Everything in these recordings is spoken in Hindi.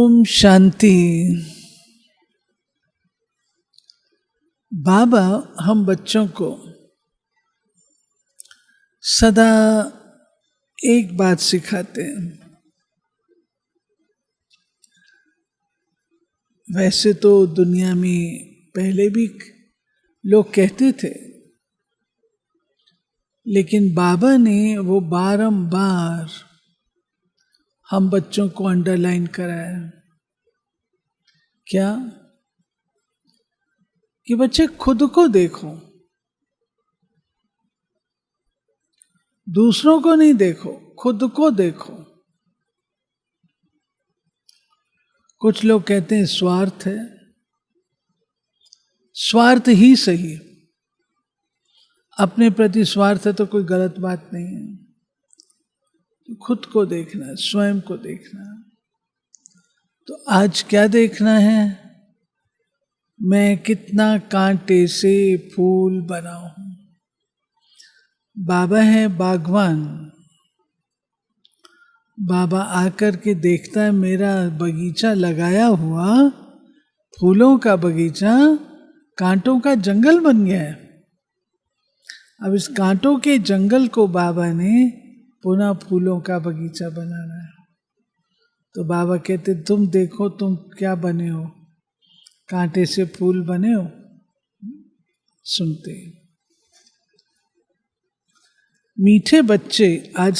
ओम शांति। बाबा हम बच्चों को सदा एक बात सिखाते हैं। वैसे तो दुनिया में पहले भी लोग कहते थे, लेकिन बाबा ने वो बारंबार हम बच्चों को अंडरलाइन कराया। क्या? कि बच्चे खुद को देखो, दूसरों को नहीं देखो, खुद को देखो। कुछ लोग कहते हैं स्वार्थ है, स्वार्थ ही सही। अपने प्रति स्वार्थ है तो कोई गलत बात नहीं है। खुद को देखना, स्वयं को देखना। तो आज क्या देखना है? मैं कितना कांटे से फूल बनाऊं। बाबा है बागवान। बाबा आकर के देखता है मेरा बगीचा लगाया हुआ, फूलों का बगीचा कांटों का जंगल बन गया है। अब इस कांटों के जंगल को बाबा ने पुनः फूलों का बगीचा बनाना है। तो बाबा कहते तुम देखो तुम क्या बने हो, कांटे से फूल बने हो। सुनते मीठे बच्चे। आज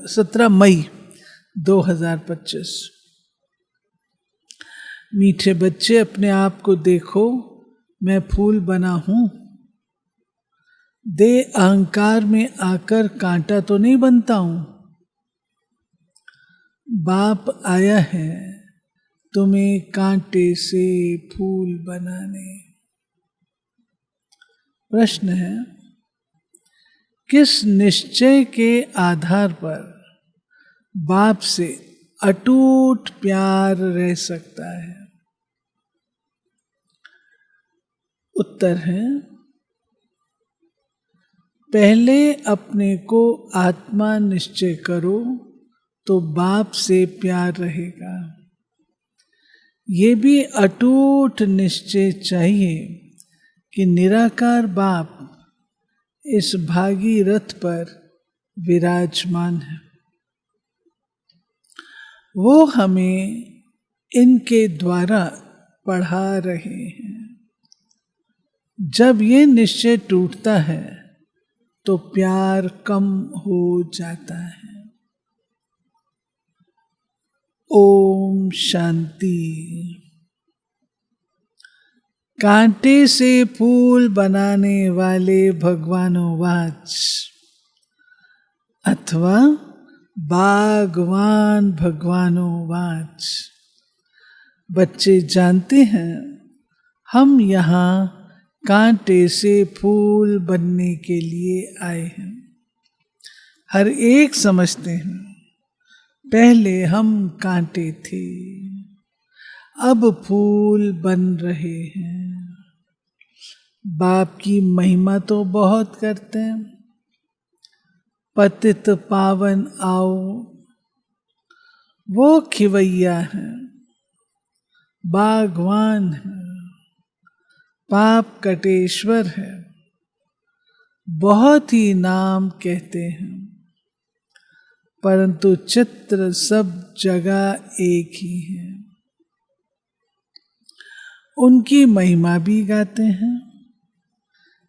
17 मई 2025। मीठे बच्चे अपने आप को देखो, मैं फूल बना हूं। दे अहंकार में आकर कांटा तो नहीं बनता हूं। बाप आया है तुम्हें कांटे से फूल बनाने। प्रश्न है, किस निश्चय के आधार पर बाप से अटूट प्यार रह सकता है? उत्तर है, पहले अपने को आत्मा निश्चय करो तो बाप से प्यार रहेगा। ये भी अटूट निश्चय चाहिए कि निराकार बाप इस भागीरथ पर विराजमान है। वो हमें इनके द्वारा पढ़ा रहे हैं। जब ये निश्चय टूटता है तो प्यार कम हो जाता है। ओम शांति। कांटे से फूल बनाने वाले भगवानोवाच अथवा बागवान भगवानोवाच। बच्चे जानते हैं हम यहाँ कांटे से फूल बनने के लिए आए हैं। हर एक समझते हैं पहले हम कांटे थे, अब फूल बन रहे हैं। बाप की महिमा तो बहुत करते हैं। पतित पावन आओ, वो खिवैया है, बागवान है, पाप कटेश्वर है। बहुत ही नाम कहते हैं, परंतु चित्र सब जगह एक ही है। उनकी महिमा भी गाते हैं।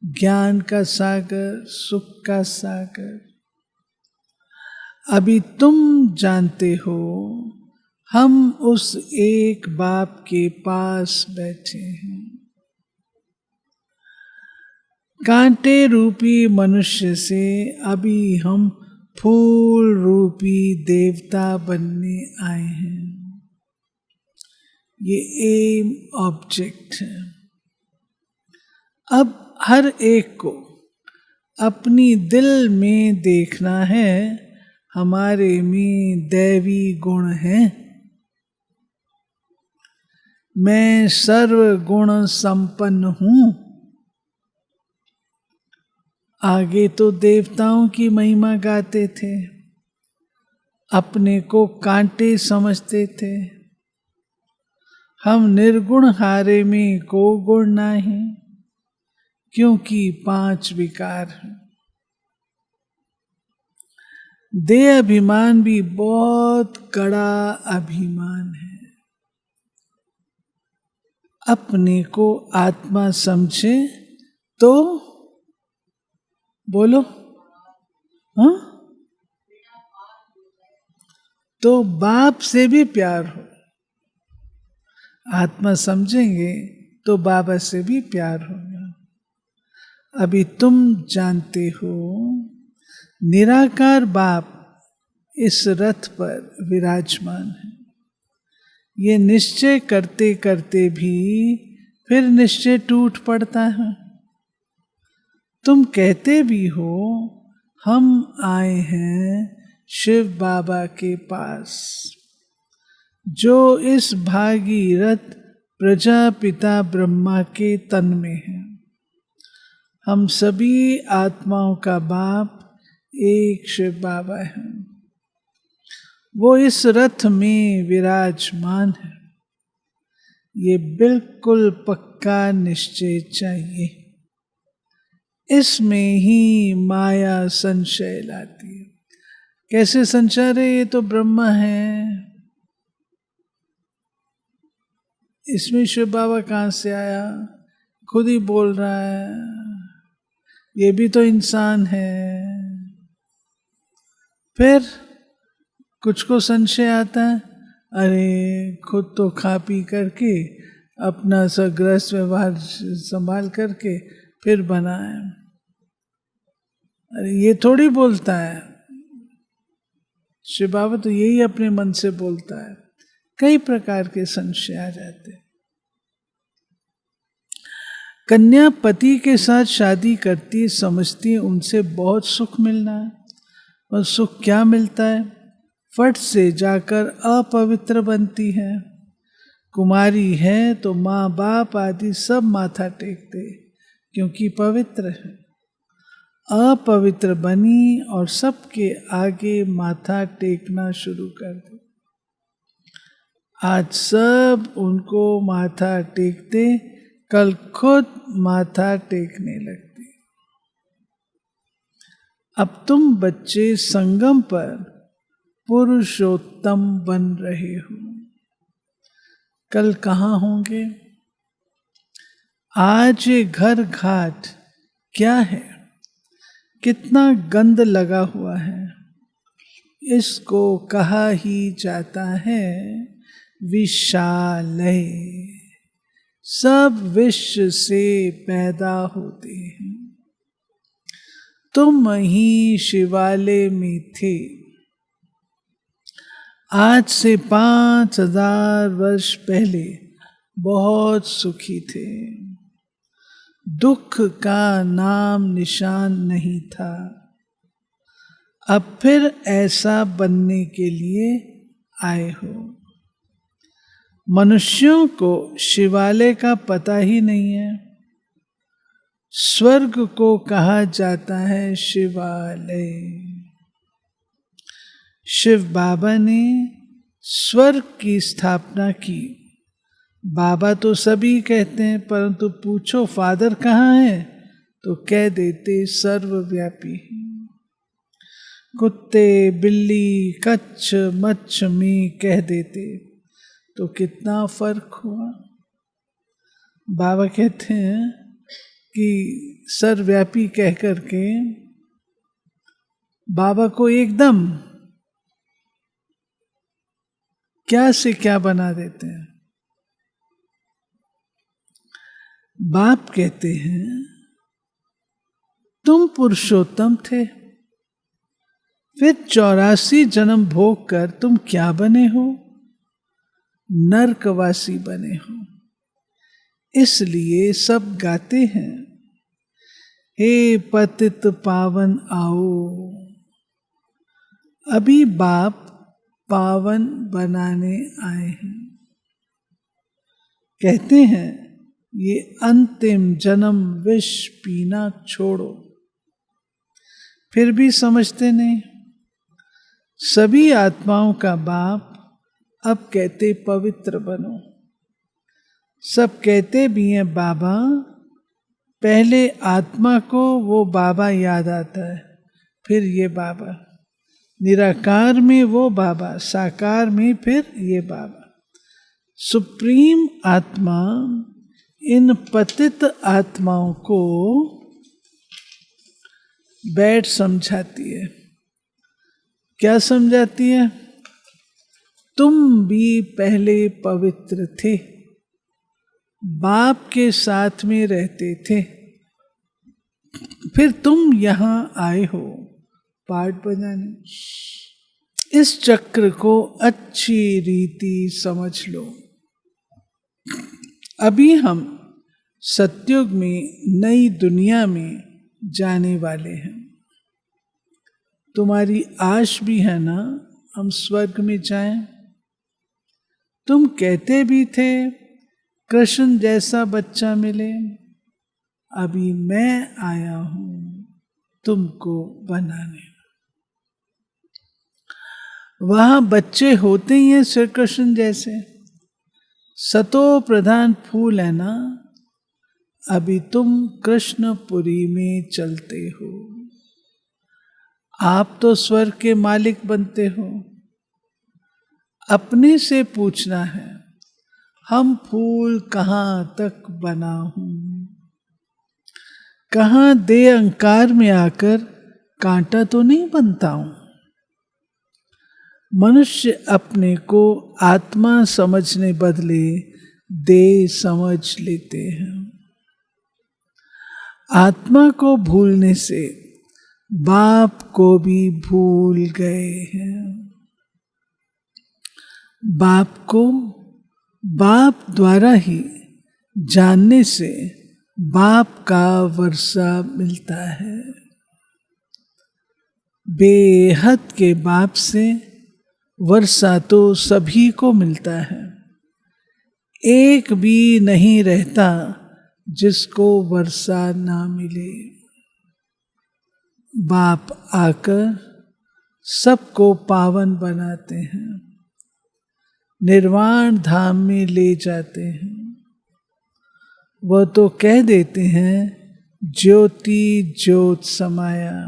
ज्ञान का सागर, सुख का सागर। अभी तुम जानते हो हम उस एक बाप के पास बैठे हैं। कांटे रूपी मनुष्य से अभी हम फूल रूपी देवता बनने आए हैं। ये एम ऑब्जेक्ट है। अब हर एक को अपनी दिल में देखना है हमारे में दैवी गुण है। मैं सर्व गुण संपन्न हूं। आगे तो देवताओं की महिमा गाते थे, अपने को कांटे समझते थे। हम निर्गुण हारे में को गुण नहीं, क्योंकि 5 विकार हैं। देह अभिमान भी बहुत कड़ा अभिमान है। अपने को आत्मा समझे तो बोलो, हाँ, तो बाप से भी प्यार हो। आत्मा समझेंगे तो बाबा से भी प्यार होगा। अभी तुम जानते हो निराकार बाप इस रथ पर विराजमान है। ये निश्चय करते करते भी फिर निश्चय टूट पड़ता है। तुम कहते भी हो हम आए हैं शिव बाबा के पास, जो इस भागीरथ प्रजापिता ब्रह्मा के तन में है। हम सभी आत्माओं का बाप एक शिव बाबा है। वो इस रथ में विराजमान है। ये बिल्कुल पक्का निश्चय चाहिए। इसमें ही माया संशय लाती है। कैसे संशय रे, ये तो ब्रह्मा है, इसमें शिव बाबा कहाँ से आया? खुद ही बोल रहा है, ये भी तो इंसान है। फिर कुछ को संशय आता है, अरे खुद तो खा पी करके अपना गृहस्थ व्यवहार संभाल करके फिर बना है। अरे ये थोड़ी बोलता है, शिव बाबा तो यही अपने मन से बोलता है। कई प्रकार के संशय आ जाते। कन्या पति के साथ शादी करती, समझती उनसे बहुत सुख मिलना है, और सुख क्या मिलता है? फट से जाकर अपवित्र बनती है। कुमारी है तो माँ बाप आदि सब माथा टेकते, क्योंकि पवित्र है। अपवित्र बनी और सबके आगे माथा टेकना शुरू कर दे। आज सब उनको माथा टेकते, कल खुद माथा टेकने लगते। अब तुम बच्चे संगम पर पुरुषोत्तम बन रहे हो, कल कहाँ होंगे? आज ये घर घाट क्या है? कितना गंद लगा हुआ है। इसको कहा ही जाता है विषालय। सब विष से पैदा होते हैं। तुम ही शिवालय में थे। आज से 5000 वर्ष पहले बहुत सुखी थे। दुख का नाम निशान नहीं था। अब फिर ऐसा बनने के लिए आए हो। मनुष्यों को शिवालय का पता ही नहीं है। स्वर्ग को कहा जाता है शिवालय। शिव बाबा ने स्वर्ग की स्थापना की। बाबा तो सभी कहते हैं, परंतु पूछो फादर कहाँ है तो कह देते सर्वव्यापी। कुत्ते बिल्ली कच्छ मच्छ में कह देते तो कितना फर्क हुआ। बाबा कहते हैं कि सर्वव्यापी कह करके बाबा को एकदम क्या से क्या बना देते हैं। बाप कहते हैं तुम पुरुषोत्तम थे, फिर 84 जन्म भोग कर तुम क्या बने हो? नरकवासी बने हो। इसलिए सब गाते हैं, हे पतित पावन आओ। अभी बाप पावन बनाने आए हैं। कहते हैं ये अंतिम जन्म विष पीना छोड़ो, फिर भी समझते नहीं। सभी आत्माओं का बाप अब कहते पवित्र बनो। सब कहते भी हैं बाबा, पहले आत्मा को वो बाबा याद आता है, फिर ये बाबा। निराकार में वो बाबा, साकार में फिर ये बाबा। सुप्रीम आत्मा इन पतित आत्माओं को बैठ समझाती है। क्या समझाती है? तुम भी पहले पवित्र थे, बाप के साथ में रहते थे, फिर तुम यहां आए हो पाठ बजाने। इस चक्र को अच्छी रीति समझ लो। अभी हम सतयुग में नई दुनिया में जाने वाले हैं। तुम्हारी आश भी है ना हम स्वर्ग में जाएं? तुम कहते भी थे कृष्ण जैसा बच्चा मिले, अभी मैं आया हूं तुमको बनाने। वहां बच्चे होते ही हैं श्री कृष्ण जैसे, सतो प्रधान फूल है ना। अभी तुम कृष्णपुरी में चलते हो, आप तो स्वर्ग के मालिक बनते हो। अपने से पूछना है, हम फूल कहाँ तक बना हूं, कहाँ दे अहंकार में आकर कांटा तो नहीं बनता हूं। मनुष्य अपने को आत्मा समझने बदले दे समझ लेते हैं। आत्मा को भूलने से बाप को भी भूल गए हैं। बाप को बाप द्वारा ही जानने से बाप का वर्षा मिलता है। बेहद के बाप से वर्षा तो सभी को मिलता है, एक भी नहीं रहता जिसको वर्षा ना मिले। बाप आकर सबको पावन बनाते हैं, निर्वाण धाम में ले जाते हैं। वह तो कह देते हैं ज्योति ज्योत समाया,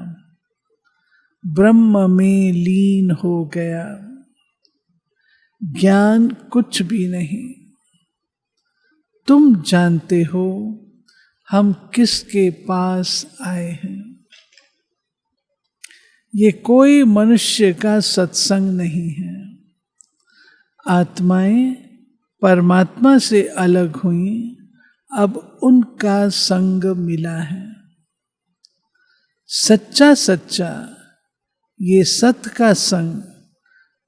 ब्रह्म में लीन हो गया। ज्ञान कुछ भी नहीं। तुम जानते हो हम किसके पास आए हैं। ये कोई मनुष्य का सत्संग नहीं है। आत्माएं परमात्मा से अलग हुई, अब उनका संग मिला है। सच्चा सच्चा ये सत का संग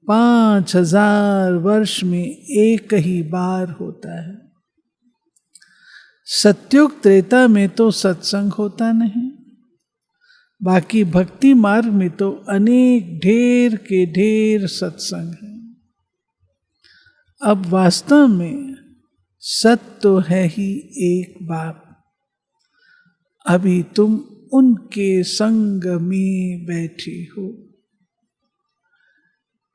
5000 वर्ष में एक ही बार होता है। सत्युग त्रेता में तो सत्संग होता नहीं, बाकी भक्ति मार्ग में तो अनेक ढेर के ढेर सत्संग हैं। अब वास्तव में सत तो है ही एक बाप। अभी तुम उनके संग में बैठे हो।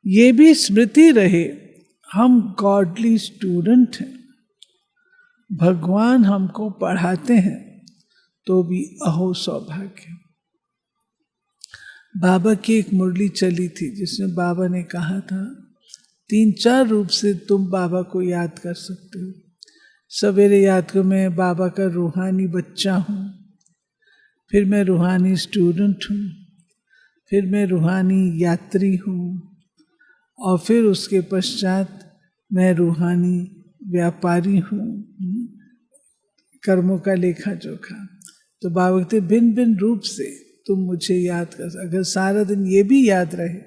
ये भी स्मृति रहे, हम गॉडली स्टूडेंट हैं। भगवान हमको पढ़ाते हैं तो भी अहो सौभाग्य। बाबा की एक मुरली चली थी जिसमें बाबा ने कहा था 3-4 रूप से तुम बाबा को याद कर सकते हो। सवेरे याद करो मैं बाबा का रूहानी बच्चा हूँ, फिर मैं रूहानी स्टूडेंट हूँ, फिर मैं रूहानी यात्री हूँ, और फिर उसके पश्चात मैं रूहानी व्यापारी हूँ, कर्मों का लेखा जोखा। तो बाबा कहते भिन्न भिन्न रूप से तुम मुझे याद कर। अगर सारा दिन ये भी याद रहे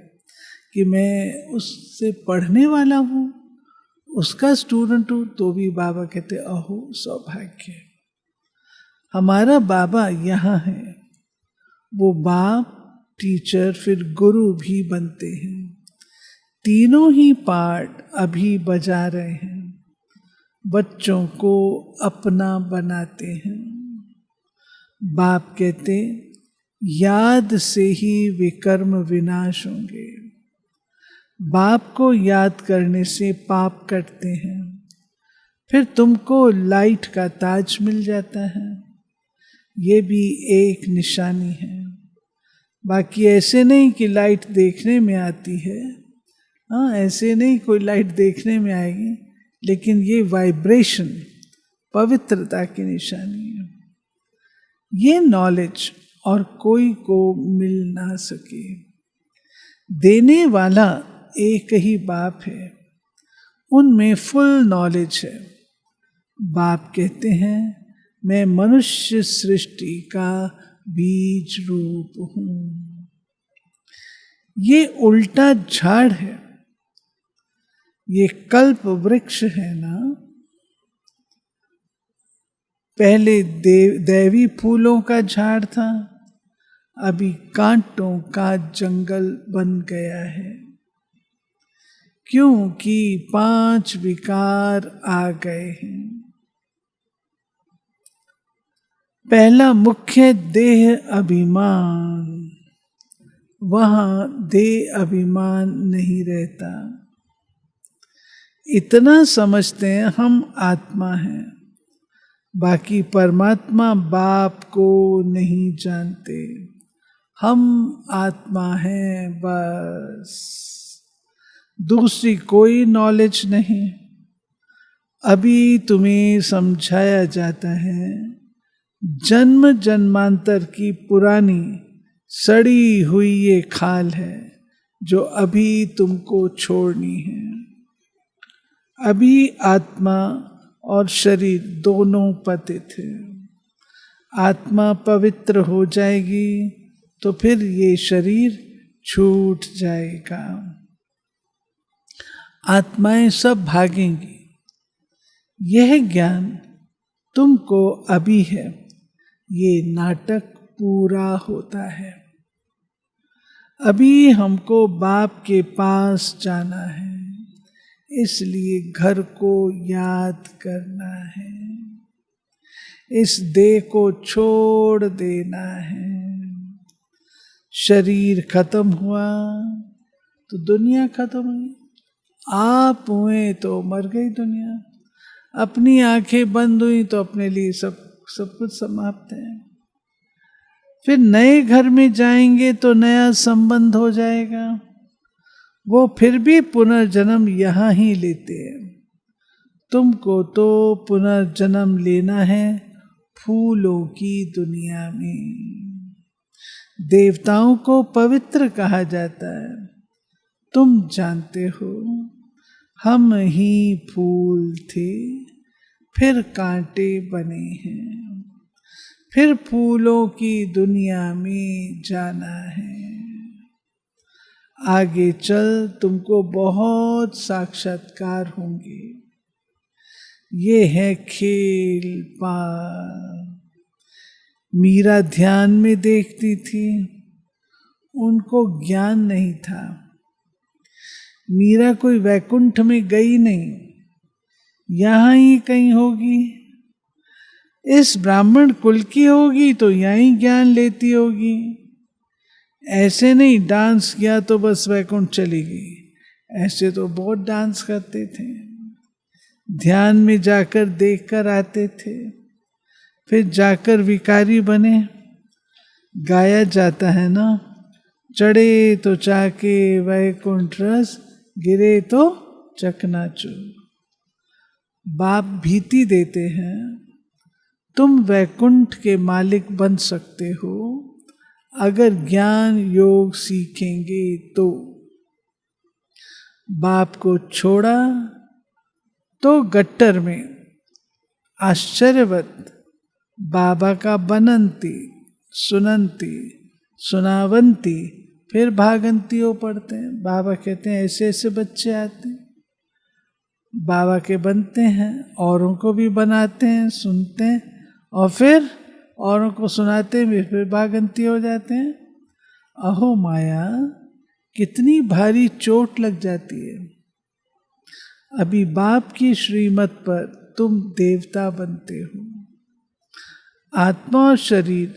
कि मैं उससे पढ़ने वाला हूँ, उसका स्टूडेंट हूँ, तो भी बाबा कहते अहो सौभाग्य। हमारा बाबा यहाँ है। वो बाप, टीचर, फिर गुरु भी बनते हैं। तीनों ही पार्ट अभी बजा रहे हैं, बच्चों को अपना बनाते हैं। बाप कहते याद से ही विकर्म विनाश होंगे। बाप को याद करने से पाप कटते हैं, फिर तुमको लाइट का ताज मिल जाता है। ये भी एक निशानी है। बाकी ऐसे नहीं कि लाइट देखने में आती है, हाँ, ऐसे नहीं कोई लाइट देखने में आएगी, लेकिन ये वाइब्रेशन पवित्रता की निशानी है। ये नॉलेज और कोई को मिल ना सके। देने वाला एक ही बाप है, उनमें फुल नॉलेज है। बाप कहते हैं मैं मनुष्य सृष्टि का बीज रूप हूं। ये उल्टा झाड़ है, ये कल्प वृक्ष है ना। पहले दैवी फूलों का झाड़ था, अभी कांटों का जंगल बन गया है, क्योंकि 5 विकार आ गए हैं। पहला मुख्य देह अभिमान, वहां देह अभिमान नहीं रहता। इतना समझते हैं हम आत्मा हैं, बाकी परमात्मा बाप को नहीं जानते। हम आत्मा हैं बस, दूसरी कोई नॉलेज नहीं। अभी तुम्हें समझाया जाता है जन्म जन्मांतर की पुरानी सड़ी हुई ये खाल है जो अभी तुमको छोड़नी है। अभी आत्मा और शरीर दोनों पतित है। आत्मा पवित्र हो जाएगी तो फिर ये शरीर छूट जाएगा। आत्माएं सब भागेंगी। यह ज्ञान तुमको अभी है, ये नाटक पूरा होता है। अभी हमको बाप के पास जाना है, इसलिए घर को याद करना है, इस देह को छोड़ देना है। शरीर खत्म हुआ तो दुनिया खत्म हुई, आप हुए तो मर गई दुनिया। अपनी आंखें बंद हुई तो अपने लिए सब कुछ समाप्त है। फिर नए घर में जाएंगे तो नया संबंध हो जाएगा, वो फिर भी पुनर्जन्म यहाँ ही लेते हैं। तुमको तो पुनर्जन्म लेना है फूलों की दुनिया में। देवताओं को पवित्र कहा जाता है, तुम जानते हो हम ही फूल थे, फिर कांटे बने हैं, फिर फूलों की दुनिया में जाना है। आगे चल तुमको बहुत साक्षात्कार होंगे। ये है खेल पाल। मीरा ध्यान में देखती थी, उनको ज्ञान नहीं था। मीरा कोई वैकुंठ में गई नहीं, यहाँ ही कहीं होगी। इस ब्राह्मण कुल की होगी तो यहीं ज्ञान लेती होगी। ऐसे नहीं डांस किया तो बस वैकुंठ चली गई। ऐसे तो बहुत डांस करते थे, ध्यान में जाकर देखकर आते थे, फिर जाकर विकारी बने। गाया जाता है ना, चढ़े तो चाके वैकुंठ रस, गिरे तो चकनाचूर। बाप भीति देते हैं, तुम वैकुंठ के मालिक बन सकते हो अगर ज्ञान योग सीखेंगे तो। बाप को छोड़ा तो गट्टर में आश्चर्यवत बाबा का बनंती सुनंती सुनावंती फिर भागंती हो पड़ते हैं। बाबा कहते हैं ऐसे ऐसे बच्चे आते हैं, बाबा के बनते हैं, औरों को भी बनाते हैं, सुनते हैं, और फिर औरों को सुनाते हैं, फिर भागंती हो जाते हैं। अहो माया, कितनी भारी चोट लग जाती है। अभी बाप की श्रीमत पर तुम देवता बनते हो। आत्मा और शरीर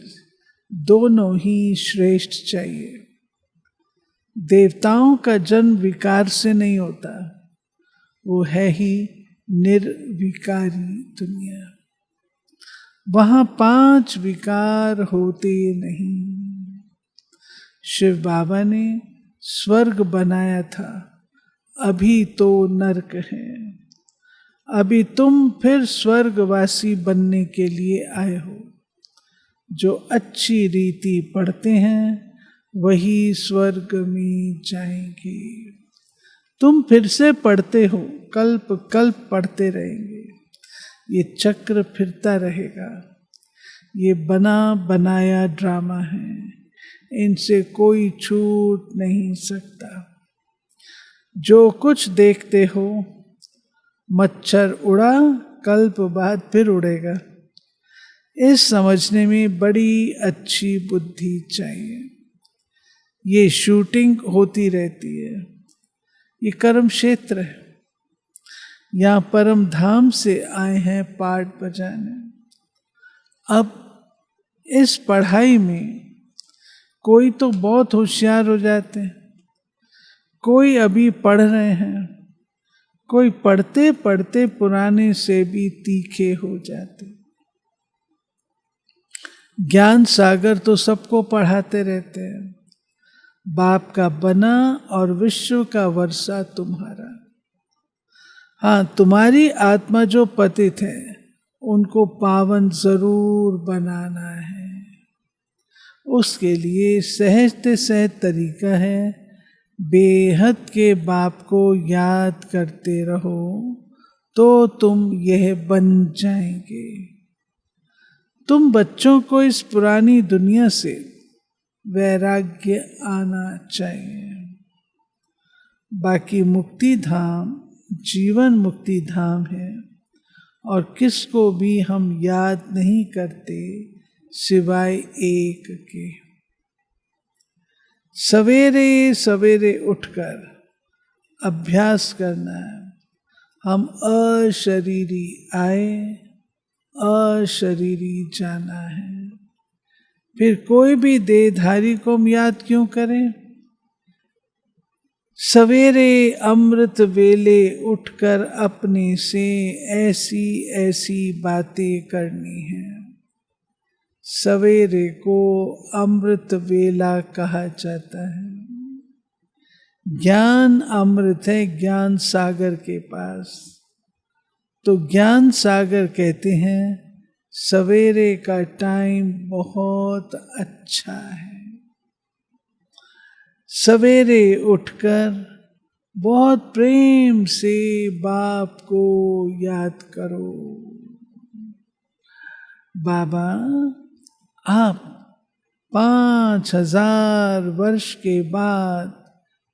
दोनों ही श्रेष्ठ चाहिए। देवताओं का जन्म विकार से नहीं होता, वो है ही निर्विकारी दुनिया। वहां 5 विकार होते नहीं। शिव बाबा ने स्वर्ग बनाया था, अभी तो नरक है। अभी तुम फिर स्वर्गवासी बनने के लिए आए हो। जो अच्छी रीति पढ़ते हैं वही स्वर्ग में जाएंगे। तुम फिर से पढ़ते हो, कल्प कल्प पढ़ते रहेंगे। ये चक्र फिरता रहेगा। ये बना बनाया ड्रामा है, इनसे कोई छूट नहीं सकता। जो कुछ देखते हो, मच्छर उड़ा, कल्प बाद फिर उड़ेगा। इस समझने में बड़ी अच्छी बुद्धि चाहिए। ये शूटिंग होती रहती है, ये कर्म क्षेत्र है। यहाँ परम धाम से आए हैं पाठ बजाने। अब इस पढ़ाई में कोई तो बहुत होशियार हो जाते हैं, कोई अभी पढ़ रहे हैं, कोई पढ़ते पढ़ते पुराने से भी तीखे हो जाते। ज्ञान सागर तो सबको पढ़ाते रहते हैं। बाप का बना और विश्व का वर्षा तुम्हारा। हाँ, तुम्हारी आत्मा जो पतित है उनको पावन जरूर बनाना है। उसके लिए सहज सहज तरीका है, बेहद के बाप को याद करते रहो तो तुम यह बन जाएंगे। तुम बच्चों को इस पुरानी दुनिया से वैराग्य आना चाहिए। बाकी मुक्ति धाम जीवन मुक्ति धाम है और किसको भी हम याद नहीं करते सिवाय एक के। सवेरे सवेरे उठकर अभ्यास करना है। हम अशरीरी आए, अशरीरी जाना है। फिर कोई भी देहधारी को हम याद क्यों करें? सवेरे अमृत वेले उठकर अपने से ऐसी ऐसी बातें करनी है। सवेरे को अमृत वेला कहा जाता है। ज्ञान अमृत है ज्ञान सागर के पास। तो ज्ञान सागर कहते हैं सवेरे का टाइम बहुत अच्छा है। सवेरे उठकर बहुत प्रेम से बाप को याद करो। बाबा, आप 5000 वर्ष के बाद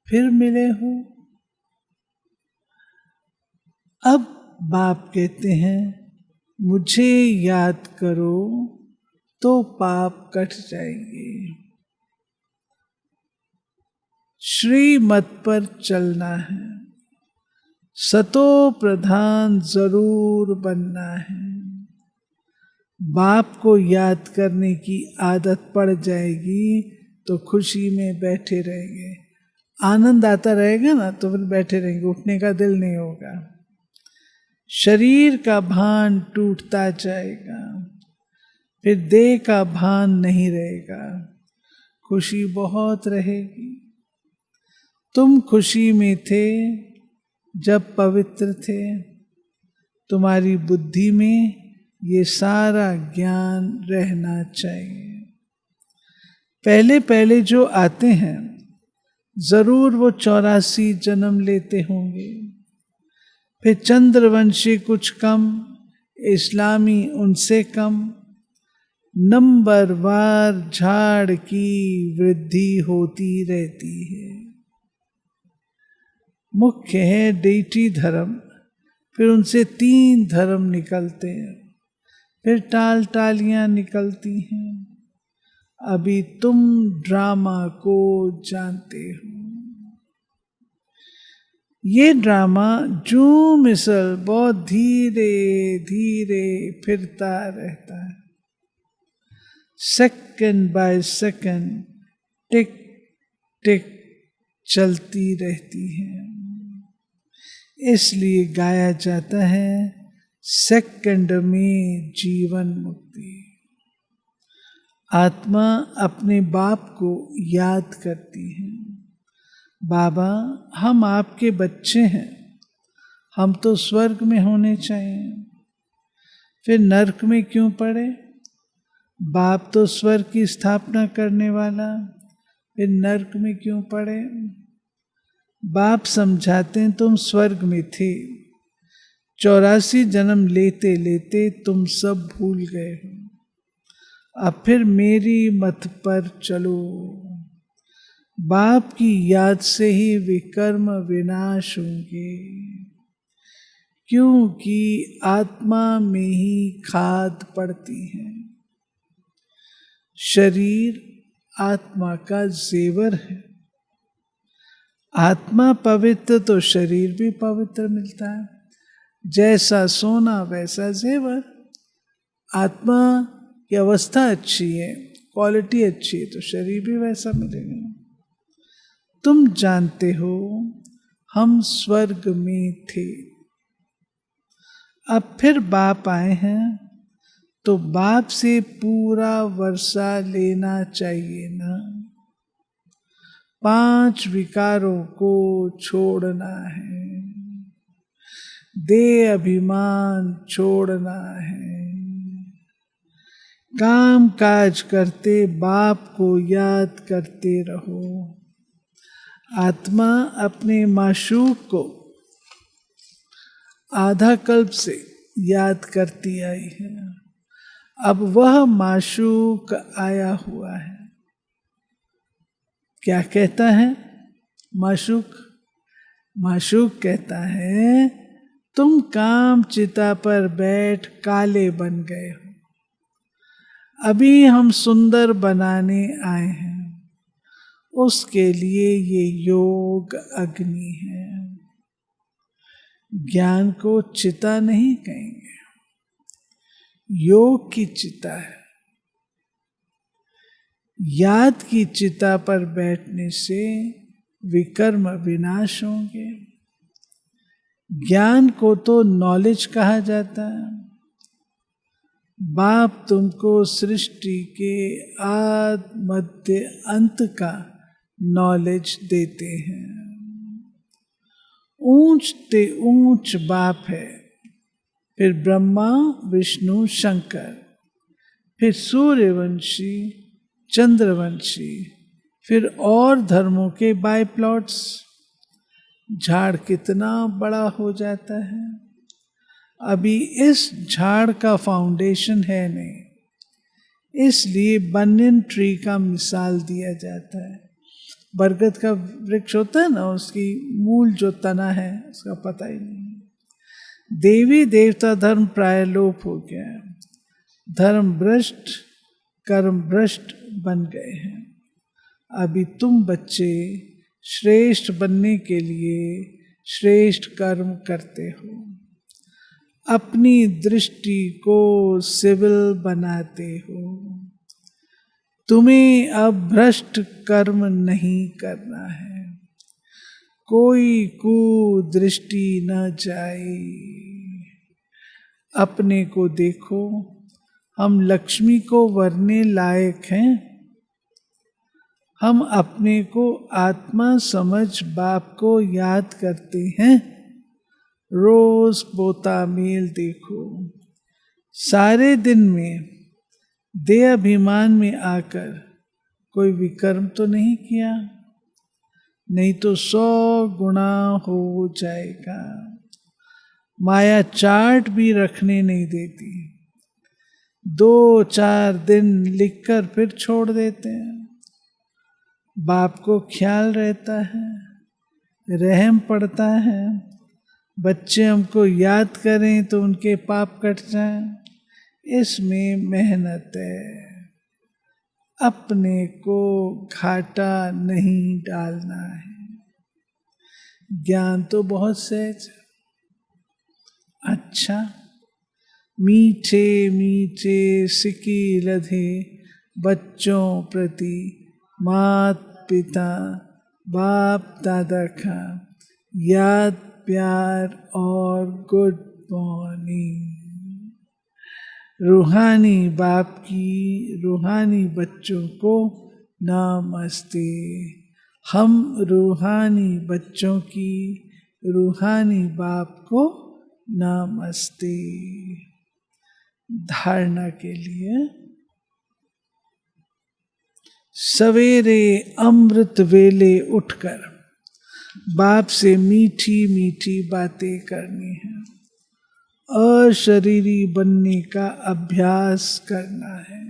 फिर मिले हो। अब बाप कहते हैं मुझे याद करो तो पाप कट जाएंगे। श्रीमत पर चलना है, सतो प्रधान जरूर बनना है। बाप को याद करने की आदत पड़ जाएगी तो खुशी में बैठे रहेंगे। आनंद आता रहेगा ना तो फिर बैठे रहेंगे, उठने का दिल नहीं होगा। शरीर का भान टूटता जाएगा, फिर देह का भान नहीं रहेगा, खुशी बहुत रहेगी। तुम खुशी में थे जब पवित्र थे। तुम्हारी बुद्धि में ये सारा ज्ञान रहना चाहिए। पहले पहले जो आते हैं जरूर वो 84 जन्म लेते होंगे। फिर चंद्रवंशी कुछ कम, इस्लामी उनसे कम। नंबरवार झाड़ की वृद्धि होती रहती है। मुख्य है डेटी धर्म, फिर उनसे 3 धर्म निकलते हैं, फिर टाल टालियां निकलती हैं। अभी तुम ड्रामा को जानते हो। ये ड्रामा जू मिसल बहुत धीरे धीरे फिरता रहता है। सेकंड बाय सेकंड, टिक टिक चलती रहती हैं। इसलिए गाया जाता है सेकंड में जीवन मुक्ति। आत्मा अपने बाप को याद करती है, बाबा हम आपके बच्चे हैं, हम तो स्वर्ग में होने चाहिए, फिर नरक में क्यों पड़े? बाप तो स्वर्ग की स्थापना करने वाला, फिर नरक में क्यों पड़े? बाप समझाते हैं तुम स्वर्ग में थे, 84 जन्म लेते लेते तुम सब भूल गए हो, अब फिर मेरी मत पर चलो। बाप की याद से ही विकर्म विनाश होंगे, क्योंकि आत्मा में ही खाद पड़ती है। शरीर आत्मा का जेवर है, आत्मा पवित्र तो शरीर भी पवित्र मिलता है। जैसा सोना वैसा जेवर। आत्मा की अवस्था अच्छी है, क्वालिटी अच्छी है, तो शरीर भी वैसा मिलेगा। तुम जानते हो हम स्वर्ग में थे, अब फिर बाप आए हैं तो बाप से पूरा वर्षा लेना चाहिए ना। 5 विकारों को छोड़ना है, देह अभिमान छोड़ना है, काम काज करते बाप को याद करते रहो। आत्मा अपने माशूक को आधा कल्प से याद करती आई है, अब वह माशूक आया हुआ है। क्या कहता है माशूक? माशूक कहता है तुम काम चिता पर बैठ काले बन गए हो, अभी हम सुंदर बनाने आए हैं, उसके लिए ये योग अग्नि है। ज्ञान को चिता नहीं कहेंगे, योग की चिता है। याद की चिता पर बैठने से विकर्म विनाश होंगे। ज्ञान को तो नॉलेज कहा जाता है। बाप तुमको सृष्टि के आद मध्य अंत का नॉलेज देते हैं। ऊंच ते ऊंच बाप है, फिर ब्रह्मा विष्णु शंकर, फिर सूर्यवंशी चंद्रवंशी, फिर और धर्मों के बाय प्लॉट्स। झाड़ कितना बड़ा हो जाता है, अभी इस झाड़ का फाउंडेशन है नहीं, इसलिए बनियन ट्री का मिसाल दिया जाता है। बरगद का वृक्ष होता है ना, उसकी मूल जो तना है उसका पता ही नहीं। देवी देवता धर्म प्राय लोप हो गया है, धर्म भ्रष्ट कर्म भ्रष्ट बन गए हैं। अभी तुम बच्चे श्रेष्ठ बनने के लिए श्रेष्ठ कर्म करते हो, अपनी दृष्टि को सिविल बनाते हो। तुम्हें अब भ्रष्ट कर्म नहीं करना है, कोई कुदृष्टि न जाए। अपने को देखो, हम लक्ष्मी को वरने लायक हैं। हम अपने को आत्मा समझ बाप को याद करते हैं। रोज पोता मेल देखो, सारे दिन में देह अभिमान में आकर कोई विकर्म तो नहीं किया, नहीं तो 100 गुना हो जाएगा। माया चार्ट भी रखने नहीं देती, 2-4 दिन लिखकर फिर छोड़ देते हैं। बाप को ख्याल रहता है, रहम पड़ता है, बच्चे हमको याद करें तो उनके पाप कट जाएं, इसमें मेहनत है। अपने को घाटा नहीं डालना है। ज्ञान तो बहुत सहज। अच्छा, मीठे मीठे सिकी लधे बच्चों प्रति मात पिता बाप दादा का याद, प्यार और गुड मॉर्निंग। रूहानी बाप की रूहानी बच्चों को नमस्ते। हम रूहानी बच्चों की रूहानी बाप को नमस्ते। धारणा के लिए सवेरे अमृत वेले उठकर बाप से मीठी मीठी बातें करनी है। अशरीरी बनने का अभ्यास करना है।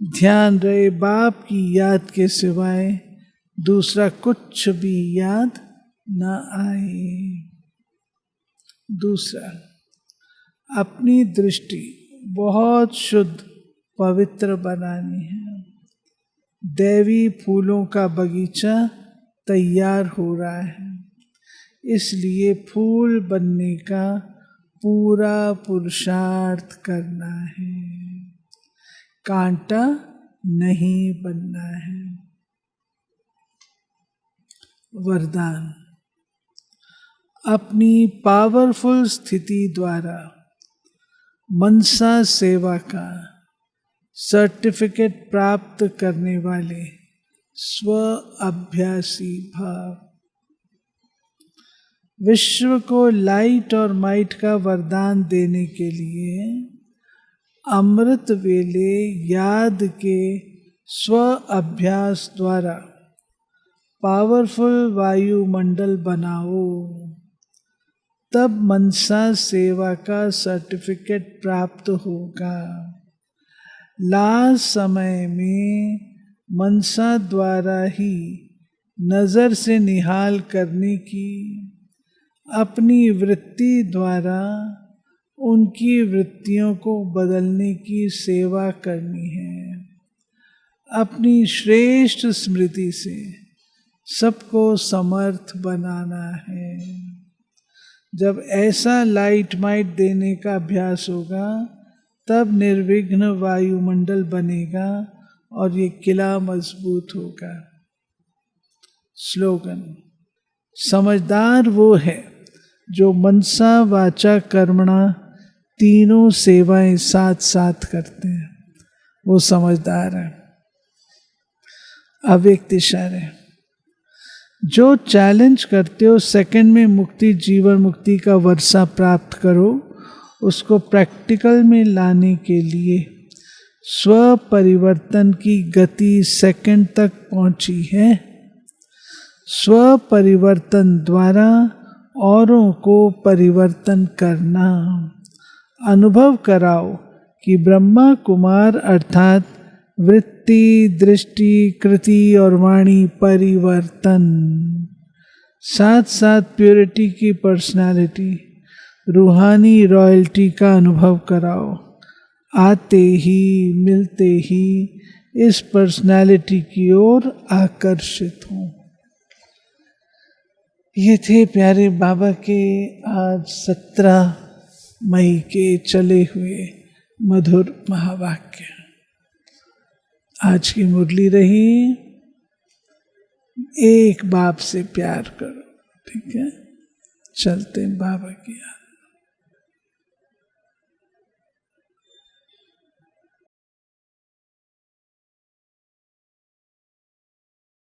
ध्यान रहे बाप की याद के सिवाय दूसरा कुछ भी याद न आए। दूसरा, अपनी दृष्टि बहुत शुद्ध पवित्र बनानी है। दैवी फूलों का बगीचा तैयार हो रहा है, इसलिए फूल बनने का पूरा पुरुषार्थ करना है। कांटा नहीं बनना है। वरदान, अपनी पावरफुल स्थिति द्वारा मनसा सेवा का सर्टिफिकेट प्राप्त करने वाले स्व अभ्यासी भाव। विश्व को लाइट और माइट का वरदान देने के लिए अमृत वेले याद के स्व अभ्यास द्वारा पावरफुल वायुमंडल बनाओ। तब मनसा सेवा का सर्टिफिकेट प्राप्त होगा। लास्ट समय में मनसा द्वारा ही नजर से निहाल करने की, अपनी वृत्ति द्वारा उनकी वृत्तियों को बदलने की सेवा करनी है। अपनी श्रेष्ठ स्मृति से सबको समर्थ बनाना है। जब ऐसा लाइट माइट देने का अभ्यास होगा तब निर्विघ्न वायुमंडल बनेगा और ये किला मजबूत होगा। स्लोगन, समझदार वो है जो मनसा वाचा कर्मणा तीनों सेवाएं साथ साथ करते हैं, वो समझदार है। अव्यक्त इशारे, जो चैलेंज करते हो सेकंड में मुक्ति जीवन मुक्ति का वर्षा प्राप्त करो, उसको प्रैक्टिकल में लाने के लिए स्व परिवर्तन की गति सेकंड तक पहुंची है। स्व परिवर्तन द्वारा औरों को परिवर्तन करना। अनुभव कराओ कि ब्रह्मा कुमार अर्थात वृत्ति, दृष्टि, कृति और वाणी परिवर्तन, साथ साथ प्योरिटी की पर्सनालिटी, रूहानी रॉयल्टी का अनुभव कराओ। आते ही मिलते ही इस पर्सनालिटी की ओर आकर्षित हो। ये थे प्यारे बाबा के आज 17 मई के चले हुए मधुर महावाक्य। आज की मुरली रही, एक बाप से प्यार करो। ठीक है, चलते हैं बाबा की याद।